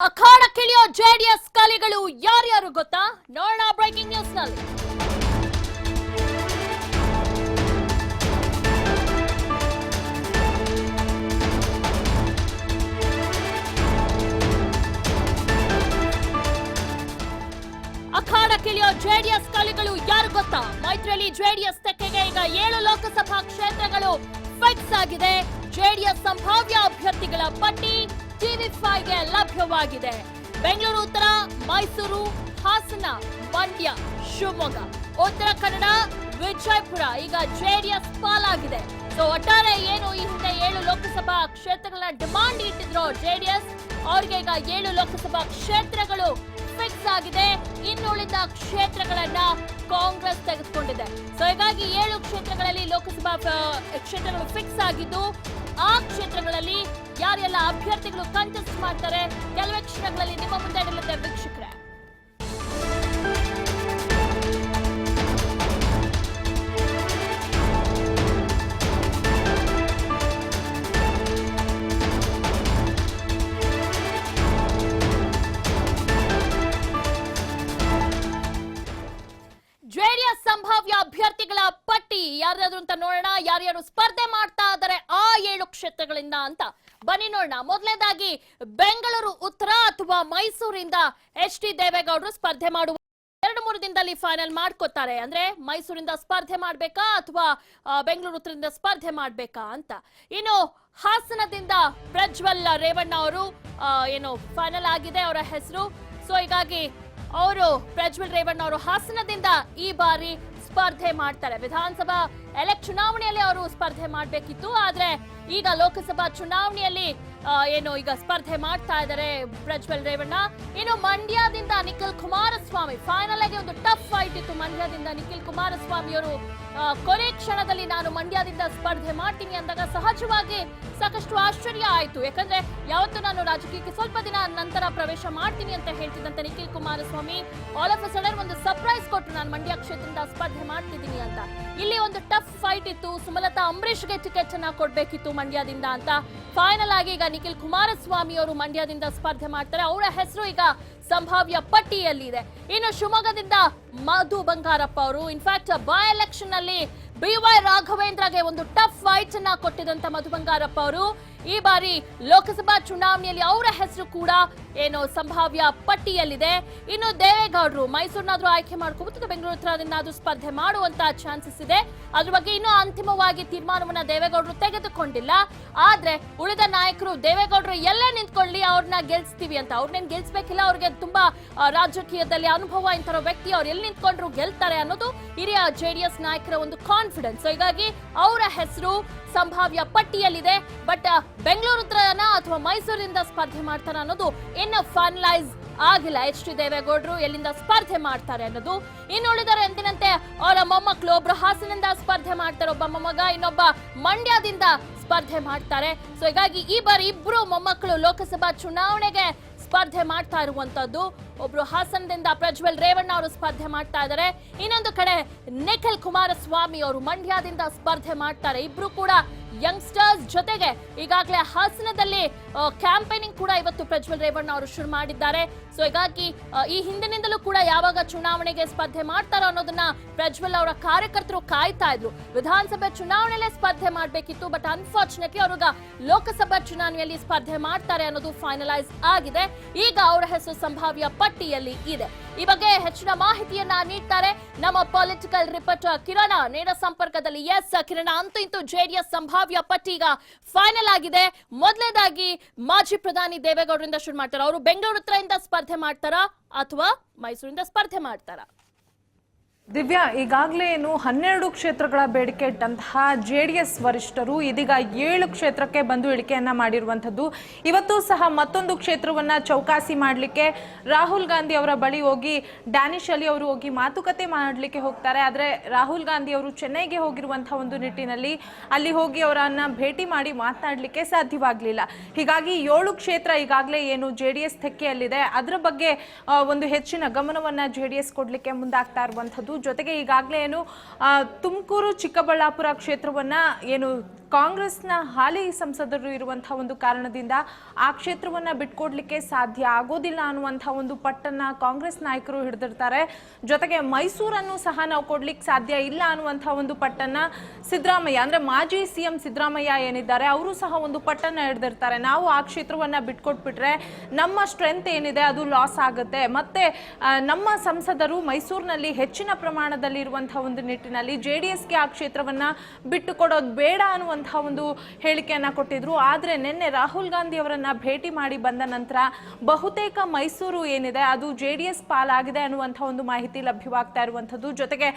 ಅಖಾಡಕ್ಕಿಳಿಯೋ JDS ಕಲಿಗಳು ಯಾರ್ಯಾರು ಗೊತ್ತಾ? ನೋಡೋಣ ಬ್ರೇಕಿಂಗ್ ನ್ಯೂಸ್ ನಲ್ಲಿ. ಅಖಾಡಕ್ಕಿಳಿಯೋ ಜೆಡಿಎಸ್ ಕಲಿಗಳು ಯಾರು ಗೊತ್ತಾ? ಮೈತ್ರಿಯಲ್ಲಿ ಜೆಡಿಎಸ್ ತೆಕ್ಕೆಗೆ ಈಗ 7 ಲೋಕಸಭಾ ಕ್ಷೇತ್ರಗಳು ಫಿಕ್ಸ್ ಆಗಿದೆ. ಜೆಡಿಎಸ್ ಸಂಭಾವ್ಯ ಅಭ್ಯರ್ಥಿಗಳ ಪಟ್ಟಿ ಟಿವಿ5ಗೆ ಲಭ್ಯವಾಗಿದೆ. ಬೆಂಗಳೂರು ಉತ್ತರ, ಮೈಸೂರು, ಹಾಸನ, ಮಂಡ್ಯ, ಶಿವಮೊಗ್ಗ, ಉತ್ತರ ಕನ್ನಡ, ವಿಜಯಪುರ ಈಗ ಜೆಡಿಎಸ್ ಪಾಲಾಗಿದೆ. ಸೊ ಒಟ್ಟಾರೆ ಏನು ಈ ಹಿಂದೆ 7 ಲೋಕಸಭಾ ಕ್ಷೇತ್ರಗಳನ್ನ ಡಿಮಾಂಡ್ ಇಟ್ಟಿದ್ರು ಜೆಡಿಎಸ್, ಅವ್ರಿಗೆ ಈಗ 7 ಲೋಕಸಭಾ ಕ್ಷೇತ್ರಗಳು ಫಿಕ್ಸ್ ಆಗಿದೆ. ಇನ್ನುಳಿದ ಕ್ಷೇತ್ರಗಳನ್ನ ಕಾಂಗ್ರೆಸ್ ತೆಗೆದುಕೊಂಡಿದೆ. ಸೊ ಹೀಗಾಗಿ 7 ಕ್ಷೇತ್ರಗಳಲ್ಲಿ ಲೋಕಸಭಾ ಕ್ಷೇತ್ರಗಳು ಫಿಕ್ಸ್ ಆಗಿದ್ದು, ಆ ಕ್ಷೇತ್ರಗಳಲ್ಲಿ ಯಾರೆಲ್ಲ ಅಭ್ಯರ್ಥಿಗಳು ಕಂಟೆಸ್ಟ್ ಮಾಡ್ತಾರೆ ಕೆಲವೇ ಕ್ಷಣಗಳಲ್ಲಿ ನಿಮ್ಮ ಮುಂದೆ ಇಡಲಿದೆ ವೀಕ್ಷಕರೇ. ಜೆಡಿಎಸ್ ಸಂಭಾವ್ಯ ಅಭ್ಯರ್ಥಿಗಳ ಪಟ್ಟಿ ಯಾರ್ಯಾರು ಅಂತ ನೋಡೋಣ. ಯಾರ್ಯಾರು ಸ್ಪರ್ಧೆ ಮಾಡ್ತಾ ಇದ್ದಾರೆ ಆ 7 ಕ್ಷೇತ್ರಗಳಿಂದ ಅಂತ ಬನ್ನಿ ನೋಡೋಣ. ಮೊದಲನೇದಾಗಿ ಬೆಂಗಳೂರು ಉತ್ತರ ಅಥವಾ ಮೈಸೂರಿಂದ ಎಚ್.ಡಿ. ದೇವೇಗೌಡರು ಸ್ಪರ್ಧೆ ಮಾಡುವ 2-3 ದಿನದಲ್ಲಿ ಫೈನಲ್ ಮಾಡ್ಕೋತಾರೆ. ಅಂದ್ರೆ ಮೈಸೂರಿಂದ ಸ್ಪರ್ಧೆ ಮಾಡ್ಬೇಕಾ ಅಥವಾ ಬೆಂಗಳೂರು ಉತ್ತರದಿಂದ ಸ್ಪರ್ಧೆ ಮಾಡ್ಬೇಕಾ ಅಂತ. ಇನ್ನು ಹಾಸನದಿಂದ ಪ್ರಜ್ವಲ್ ರೇವಣ್ಣ ಅವರು ಏನು ಫೈನಲ್ ಆಗಿದೆ ಅವರ ಹೆಸರು. ಸೊ ಹೀಗಾಗಿ ಅವರು ಪ್ರಜ್ವಲ್ ರೇವಣ್ಣ ಅವರು ಹಾಸನದಿಂದ ಈ ಬಾರಿ ಸ್ಪರ್ಧೆ ಮಾಡ್ತಾರೆ. ವಿಧಾನಸಭಾ ಚುನಾವಣೆಯಲ್ಲಿ ಅವರು ಸ್ಪರ್ಧೆ ಮಾಡಬೇಕಿತ್ತು, ಆದ್ರೆ ಈಗ ಲೋಕಸಭಾ ಚುನಾವಣೆಯಲ್ಲಿ ಏನು ಈಗ ಸ್ಪರ್ಧೆ ಮಾಡ್ತಾ ಇದ್ದಾರೆ ಪ್ರಜ್ವಲ್ ರೇವಣ್ಣ. ಇನ್ನು ಮಂಡ್ಯದಿಂದ ನಿಖಿಲ್ ಕುಮಾರಸ್ವಾಮಿ, ಫೈನಲ್ ಆಗಿ ಒಂದು ಟಫ್ ಫೈಟ್ ಇತ್ತು ಮಂಡ್ಯದಿಂದ. ನಿಖಿಲ್ ಕುಮಾರಸ್ವಾಮಿ ಅವರು ಕೊನೆ ಕ್ಷಣದಲ್ಲಿ ನಾನು ಮಂಡ್ಯದಿಂದ ಸ್ಪರ್ಧೆ ಮಾಡ್ತೀನಿ ಅಂದಾಗ ಸಹಜವಾಗಿ ಸಾಕಷ್ಟು ಆಶ್ಚರ್ಯ ಆಯ್ತು. ಯಾಕಂದ್ರೆ ಯಾವತ್ತು ನಾನು ರಾಜಕೀಯಕ್ಕೆ ಸ್ವಲ್ಪ ದಿನ ನಂತರ ಪ್ರವೇಶ ಮಾಡ್ತೀನಿ ಅಂತ ಹೇಳ್ತಿದ್ದಂತೆ Nikhil Kumaraswamy all of a sudden ಒಂದು ಸರ್ಪ್ರೈಸ್ ಕೊಟ್ಟು ನಾನು ಮಂಡ್ಯ ಕ್ಷೇತ್ರದಿಂದ ಸ್ಪರ್ಧೆ ಮಾಡ್ತಿದ್ದೀನಿ ಅಂತ. ಇಲ್ಲಿ ಒಂದು ಟಫ್ ಫೈಟ್ ಇತ್ತು. ಸುಮಲತಾ ಅಂಬರೀಷ್ಗೆ ಟಿಕೆಟ್ ಅನ್ನ ಕೊಡ್ಬೇಕಿತ್ತು ಮಂಡ್ಯದಿಂದ ಅಂತ. ಫೈನಲ್ ಆಗಿ ಈಗ ನಿಖಿಲ್ ಕುಮಾರಸ್ವಾಮಿ ಅವರು ಮಂಡ್ಯದಿಂದ ಸ್ಪರ್ಧೆ ಮಾಡ್ತಾರೆ. ಅವರ ಹೆಸರು ಈಗ ಸಂಭಾವ್ಯ ಪಟ್ಟಿಯಲ್ಲಿ ಇದೆ. ಇನ್ನು ಶಿವಮೊಗ್ಗದಿಂದ ಮಧು ಬಂಗಾರಪ್ಪ ಅವರು, ಇನ್ಫ್ಯಾಕ್ಟ್ ಬೈ ಎಲೆಕ್ಷನ್ ನಲ್ಲಿ BY ರಾಘವೇಂದ್ರಗೆ ಒಂದು ಟಫ್ ಫೈಟ್ ಅನ್ನ ಕೊಟ್ಟಿದಂತ ಮಧು ಬಂಗಾರಪ್ಪ ಅವರು ಈ ಬಾರಿ ಲೋಕಸಭಾ ಚುನಾವಣೆಯಲ್ಲಿ ಅವರ ಹೆಸರು ಕೂಡ ಏನು ಸಂಭಾವ್ಯ ಪಟ್ಟಿಯಲ್ಲಿದೆ. ಇನ್ನು ದೇವೇಗೌಡರು ಮೈಸೂರಿನಾದ್ರೂ ಆಯ್ಕೆ ಮಾಡ್ಕೋಬಹುದು, ಬೆಂಗಳೂರು ಉತ್ತರದಿಂದ ಅದು ಸ್ಪರ್ಧೆ ಮಾಡುವಂತ ಚಾನ್ಸಸ್ ಇದೆ. ಅದ್ರ ಬಗ್ಗೆ ಇನ್ನೂ ಅಂತಿಮವಾಗಿ ತೀರ್ಮಾನವನ್ನ ದೇವೇಗೌಡರು ತೆಗೆದುಕೊಂಡಿಲ್ಲ. ಆದ್ರೆ ಉಳಿದ ನಾಯಕರು ದೇವೇಗೌಡರು ಎಲ್ಲೇ ನಿಂತ್ಕೊಳ್ಳಿ ಅವ್ರನ್ನ ಗೆಲ್ಸ್ತೀವಿ ಅಂತ, ಅವ್ರನ್ನೇನ್ ಗೆಲ್ಸ್ಬೇಕಿಲ್ಲ, ಅವ್ರಿಗೆ ತುಂಬಾ ರಾಜಕೀಯದಲ್ಲಿ ಅನುಭವ ಇಂತರ ವ್ಯಕ್ತಿ, ಅವ್ರು ಎಲ್ಲಿ ನಿಂತ್ಕೊಂಡ್ರು ಗೆಲ್ತಾರೆ ಅನ್ನೋದು ಹಿರಿಯ ಜೆಡಿಎಸ್ ನಾಯಕರ ಒಂದು ಕಾನ್ಫಿಡೆನ್ಸ್. ಹೀಗಾಗಿ ಅವರ ಹೆಸರು ಸಂಭಾವ್ಯ ಪಟ್ಟಿಯಲ್ಲಿದೆ. ಬಟ್ ಬೆಂಗಳೂರು ಉತ್ತರನ ಅಥವಾ ಮೈಸೂರಿನಿಂದ ಸ್ಪರ್ಧೆ ಮಾಡ್ತಾರೆ ಅನ್ನೋದು ಇನ್ನು ಫೈನಲೈಸ್ ಆಗಿಲ್ಲ. ಎಚ್.ಡಿ. ದೇವೇಗೌಡರು ಎಲ್ಲಿಂದ ಸ್ಪರ್ಧೆ ಮಾಡ್ತಾರೆ ಅನ್ನೋದು. ಇನ್ನುಳಿದರೆ ಎಂದಿನಂತೆ ಅವರ ಮೊಮ್ಮಕ್ಕಳು, ಒಬ್ರು ಹಾಸನದಿಂದ ಸ್ಪರ್ಧೆ ಮಾಡ್ತಾರೆ, ಒಬ್ಬ ಮೊಮ್ಮಗ, ಇನ್ನೊಬ್ಬ ಮಂಡ್ಯದಿಂದ ಸ್ಪರ್ಧೆ ಮಾಡ್ತಾರೆ. ಸೊ ಹೀಗಾಗಿ ಈ ಬಾರಿ ಇಬ್ರು ಮೊಮ್ಮಕ್ಕಳು ಲೋಕಸಭಾ ಚುನಾವಣೆಗೆ ಸ್ಪರ್ಧೆ ಮಾಡ್ತಾ ಇರುವಂತದ್ದು. ಒಬ್ರು ಹಾಸನದಿಂದ ಪ್ರಜ್ವಲ್ ರೇವಣ್ಣ ಅವರು ಸ್ಪರ್ಧೆ ಮಾಡ್ತಾ ಇದ್ದಾರೆ. ಇನ್ನೊಂದು ಕಡೆ ನಿಖಿಲ್ ಕುಮಾರಸ್ವಾಮಿ ಅವರು ಮಂಡ್ಯದಿಂದ ಸ್ಪರ್ಧೆ ಮಾಡ್ತಾರೆ. ಇಬ್ರು ಕೂಡ ಯಂಗ್ಸ್ಟರ್ಸ್. ಜೊತೆಗೆ ಈಗಾಗಲೇ ಹಾಸನದಲ್ಲಿ ಕ್ಯಾಂಪೇನಿಂಗ್ ಕೂಡ ಇವತ್ತು ಪ್ರಜ್ವಲ್ ರೇವಣ್ಣ ಅವರು ಶುರು ಮಾಡಿದ್ದಾರೆ. ಸೊ ಹೀಗಾಗಿ ಈ ಹಿಂದಿನಿಂದಲೂ ಕೂಡ ಯಾವಾಗ ಚುನಾವಣೆಗೆ ಸ್ಪರ್ಧೆ ಮಾಡ್ತಾರೋ ಅನ್ನೋದನ್ನ ಪ್ರಜ್ವಲ್ ಅವರ ಕಾರ್ಯಕರ್ತರು ಕಾಯ್ತಾ ಇದ್ರು. ವಿಧಾನಸಭೆ ಚುನಾವಣೆಯಲ್ಲೇ ಸ್ಪರ್ಧೆ ಮಾಡಬೇಕಿತ್ತು, ಬಟ್ ಅನ್ಫಾರ್ಚುನೇಟ್ಲಿ ಅವ್ರಿಗೆ ಲೋಕಸಭಾ ಚುನಾವಣೆಯಲ್ಲಿ ಸ್ಪರ್ಧೆ ಮಾಡ್ತಾರೆ ಅನ್ನೋದು ಫೈನಲೈಸ್ ಆಗಿದೆ. ಈಗ ಅವರ ಹೆಸರು ಸಂಭಾವ್ಯ ಪಟ್ಟಿಯಲ್ಲಿ ಇದೆ. ಈ ಬಗ್ಗೆ ಹೆಚ್ಚಿನ ಮಾಹಿತಿಯನ್ನ ನೀಡ್ತಾರೆ ನಮ್ಮ ಪೊಲಿಟಿಕಲ್ ರಿಪೋರ್ಟರ್ ಕಿರಣ ನೇರ ಸಂಪರ್ಕದಲ್ಲಿ. ಎಸ್ ಕಿರಣ, ಅಂತೂ ಇಂತೂ ಜೆಡಿಎಸ್ ಸಂಭಾವ್ಯ ಪಟ್ಟಿ ಈಗ ಫೈನಲ್ ಆಗಿದೆ. ಮೊದಲನೇದಾಗಿ ಮಾಜಿ ಪ್ರಧಾನಿ ದೇವೇಗೌಡರಿಂದ ಶುರು ಮಾಡ್ತಾರ. ಅವರು ಬೆಂಗಳೂರು ಉತ್ತರದಿಂದ ಸ್ಪರ್ಧೆ ಮಾಡ್ತಾರಾ ಅಥವಾ ಮೈಸೂರಿಂದ ಸ್ಪರ್ಧೆ ಮಾಡ್ತಾರಾ? ದಿವ್ಯಾ, ಈಗಾಗಲೇ ಏನು 12 ಕ್ಷೇತ್ರಗಳ ಬೇಡಿಕೆ ಇಟ್ಟಂತಹ JDS ವರಿಷ್ಠರು ಇದೀಗ 7 ಕ್ಷೇತ್ರಕ್ಕೆ ಬಂದು ಇಳಿಕೆಯನ್ನ ಮಾಡಿರುವಂಥದ್ದು. ಇವತ್ತು ಸಹ ಮತ್ತೊಂದು ಕ್ಷೇತ್ರವನ್ನ ಚೌಕಾಸಿ ಮಾಡಲಿಕ್ಕೆ ರಾಹುಲ್ ಗಾಂಧಿ ಅವರ ಬಳಿ ಹೋಗಿ ಡ್ಯಾನಿಶ್ ಅಲಿ ಅವರು ಹೋಗಿ ಮಾತುಕತೆ ಮಾಡಲಿಕ್ಕೆ ಹೋಗ್ತಾರೆ. ಆದರೆ ರಾಹುಲ್ ಗಾಂಧಿ ಅವರು ಚೆನ್ನೈಗೆ ಹೋಗಿರುವಂತಹ ಒಂದು ನಿಟ್ಟಿನಲ್ಲಿ ಅಲ್ಲಿ ಹೋಗಿ ಅವರನ್ನ ಭೇಟಿ ಮಾಡಿ ಮಾತನಾಡಲಿಕ್ಕೆ ಸಾಧ್ಯವಾಗಲಿಲ್ಲ. ಹೀಗಾಗಿ 7 ಕ್ಷೇತ್ರ ಈಗಾಗಲೇ ಏನು JDS ತೆಕ್ಕೆಯಲ್ಲಿದೆ ಅದರ ಬಗ್ಗೆ ಒಂದು ಹೆಚ್ಚಿನ ಗಮನವನ್ನ JDS ಕೊಡಲಿಕ್ಕೆ ಮುಂದಾಗ್ತಾ ಇರುವಂಥದ್ದು. ಜೊತೆಗೆ ಈಗಾಗಲೇ ಏನು ತುಮಕೂರು ಚಿಕ್ಕಬಳ್ಳಾಪುರ ಕ್ಷೇತ್ರವನ್ನ ಏನು ಕಾಂಗ್ರೆಸ್ನ ಹಾಲಿ ಸಂಸದರು ಇರುವಂತಹ ಒಂದು ಕಾರಣದಿಂದ ಆ ಕ್ಷೇತ್ರವನ್ನ ಬಿಟ್ಕೊಡ್ಲಿಕ್ಕೆ ಸಾಧ್ಯ ಆಗೋದಿಲ್ಲ ಅನ್ನುವಂತಹ ಒಂದು ಪಟ್ಟನ್ನ ಕಾಂಗ್ರೆಸ್ ನಾಯಕರು ಹಿಡಿದಿರ್ತಾರೆ. ಜೊತೆಗೆ ಮೈಸೂರನ್ನು ಸಹ ನಾವು ಕೊಡ್ಲಿಕ್ಕೆ ಸಾಧ್ಯ ಇಲ್ಲ ಅನ್ನುವಂತಹ ಒಂದು ಪಟ್ಟನ್ನ ಸಿದ್ದರಾಮಯ್ಯ ಅಂದ್ರೆ ಮಾಜಿ ಸಿಎಂ ಸಿದ್ದರಾಮಯ್ಯ ಏನಿದ್ದಾರೆ ಅವರು ಸಹ ಒಂದು ಪಟ್ಟನ್ನ ಹಿಡಿದಿರ್ತಾರೆ. ನಾವು ಆ ಕ್ಷೇತ್ರವನ್ನ ಬಿಟ್ಕೊಟ್ಬಿಟ್ರೆ ನಮ್ಮ ಸ್ಟ್ರೆಂತ್ ಏನಿದೆ ಅದು ಲಾಸ್ ಆಗುತ್ತೆ, ಮತ್ತೆ ನಮ್ಮ ಸಂಸದರು ಮೈಸೂರಿನಲ್ಲಿ ಹೆಚ್ಚಿನ ಪ್ರಮಾಣದಲ್ಲಿ ಇರುವಂತಹ ಒಂದು ನಿಟ್ಟಿನಲ್ಲಿ JDSಗೆ ಆ ಕ್ಷೇತ್ರವನ್ನ ಬಿಟ್ಟು ಕೊಡೋದು ಬೇಡ ಅನ್ನುವಂತಹ ಒಂದು ಹೇಳಿಕೆಯನ್ನ ಕೊಟ್ಟಿದ್ರು. ಆದ್ರೆ ನಿನ್ನೆ ರಾಹುಲ್ ಗಾಂಧಿ ಅವರನ್ನ ಭೇಟಿ ಮಾಡಿ ಬಂದ ನಂತರ ಬಹುತೇಕ ಮೈಸೂರು ಏನಿದೆ ಅದು JDS ಪಾಲಾಗಿದೆ ಅನ್ನುವಂತಹ ಒಂದು ಮಾಹಿತಿ ಲಭ್ಯವಾಗ್ತಾ ಇರುವಂತದ್ದು. ಜೊತೆಗೆ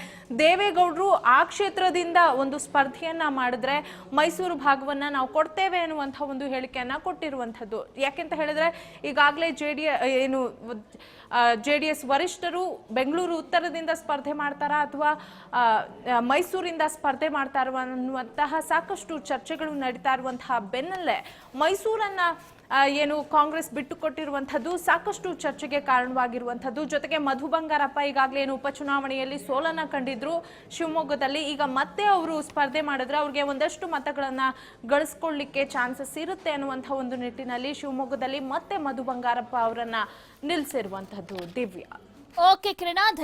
ದೇವೇಗೌಡರು ಆ ಕ್ಷೇತ್ರದಿಂದ ಒಂದು ಸ್ಪರ್ಧೆಯನ್ನ ಮಾಡಿದ್ರೆ ಮೈಸೂರು ಭಾಗವನ್ನ ನಾವು ಕೊಡ್ತೇವೆ ಅನ್ನುವಂತಹ ಒಂದು ಹೇಳಿಕೆಯನ್ನ ಕೊಟ್ಟಿರುವಂತದ್ದು. ಯಾಕೆಂತ ಹೇಳಿದ್ರೆ ಈಗಾಗಲೇ JDS ವರಿಷ್ಠರು ಬೆಂಗಳೂರು ಉತ್ತರದಿಂದ ಸ್ಪರ್ಧೆ ಮಾಡ್ತಾರಾ ಅಥವಾ ಮೈಸೂರಿಂದ ಸ್ಪರ್ಧೆ ಮಾಡ್ತಾ ಅನ್ನುವಂತಹ ಸಾಕಷ್ಟು ಚರ್ಚೆಗಳು ನಡೀತಾ ಇರುವಂತಹ ಬೆನ್ನಲ್ಲೇ ಮೈಸೂರನ್ನ ಏನು ಕಾಂಗ್ರೆಸ್ ಬಿಟ್ಟುಕೊಟ್ಟಿರುವಂಥದ್ದು ಸಾಕಷ್ಟು ಚರ್ಚೆಗೆ ಕಾರಣವಾಗಿರುವಂಥದ್ದು. ಜೊತೆಗೆ ಮಧು ಬಂಗಾರಪ್ಪ ಈಗಾಗಲೇ ಏನು ಉಪಚುನಾವಣೆಯಲ್ಲಿ ಸೋಲನ್ನ ಕಂಡಿದ್ರು ಶಿವಮೊಗ್ಗದಲ್ಲಿ, ಈಗ ಮತ್ತೆ ಅವರು ಸ್ಪರ್ಧೆ ಮಾಡಿದ್ರೆ ಅವ್ರಿಗೆ ಒಂದಷ್ಟು ಮತಗಳನ್ನ ಗಳಿಸ್ಕೊಳ್ಳಿಕ್ಕೆ ಚಾನ್ಸಸ್ ಇರುತ್ತೆ ಅನ್ನುವಂಥ ಒಂದು ನಿಟ್ಟಿನಲ್ಲಿ ಶಿವಮೊಗ್ಗದಲ್ಲಿ ಮತ್ತೆ ಮಧು ಬಂಗಾರಪ್ಪ ಅವರನ್ನ ನಿಲ್ಲಿಸಿರುವಂಥದ್ದು. ದಿವ್ಯಾ. ಓಕೆ ಕಿರಣ.